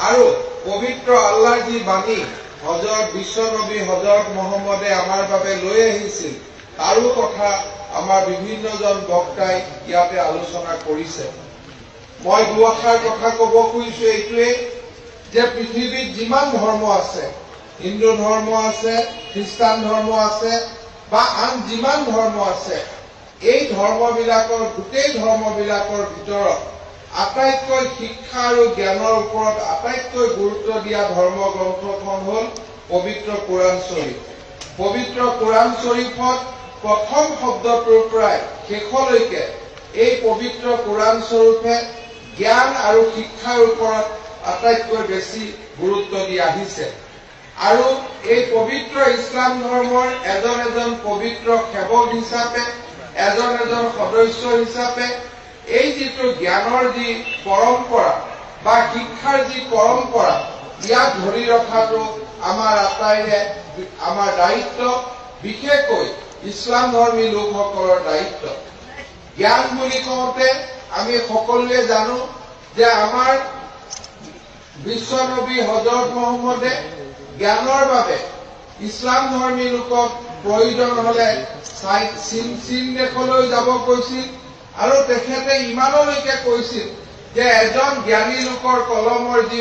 আৰু পবিত্ৰ আল্লাহৰ যি বাণী হযৰত বিশ্বনবী হযৰত মুহাম্মদে আমাৰ বাবে লৈ আহিছিল তাৰো কথা আমাৰ বিভিন্নজন বক্তাই ইয়াতে আলোচনা কৰিছে। মই দুআষাৰ কথা ক'ব খুজিছো এইটোৱে যে পৃথিৱীত যিমান ধৰ্ম আছে, হিন্দু ধৰ্ম আছে, খ্ৰীষ্টান ধৰ্ম আছে বা আন যিমান ধৰ্ম আছে, এই ধৰ্মবিলাকৰ গোটেই ধৰ্মবিলাকৰ ভিতৰত আটাইতকৈ শিক্ষা আৰু জ্ঞানৰ ওপৰত আটাইতকৈ গুৰুত্ব দিয়া ধৰ্মগ্ৰন্থখন হ'ল পবিত্ৰ কোৰাণ শ্বৰীফ। পবিত্ৰ কোৰাণ শ্বৰীফত প্ৰথম শব্দটোৰ পৰাই শেষলৈকে এই পবিত্ৰ কোৰাণ শ্বৰীফে জ্ঞান আৰু শিক্ষাৰ ওপৰত আটাইতকৈ বেছি গুৰুত্ব দি আহিছে। আৰু এই পবিত্ৰ ইছলাম ধৰ্মৰ এজন এজন পবিত্ৰ সেৱক হিচাপে, এজন এজন সদস্য হিচাপে এই যিটো জ্ঞানৰ যি পৰম্পৰা বা শিক্ষাৰ যি পৰম্পৰা, ইয়াক ধৰি ৰখাটো আমাৰ আটাইৰে আমাৰ দায়িত্ব, বিশেষকৈ ইছলাম ধৰ্মী লোকসকলৰ দায়িত্ব। জ্ঞান বুলি কওঁতে আমি সকলোৱে জানো যে আমাৰ বিশ্বনবী হযৰত মুহাম্মদে জ্ঞানৰ বাবে ইছলাম ধৰ্মী লোকক প্ৰয়োজন হলে চীন দেশলৈ যাব কৈছিল আৰু তেখেতে ইমানলৈকে কৈছিল যে এজন জ্ঞানী লোকৰ কলমৰ যি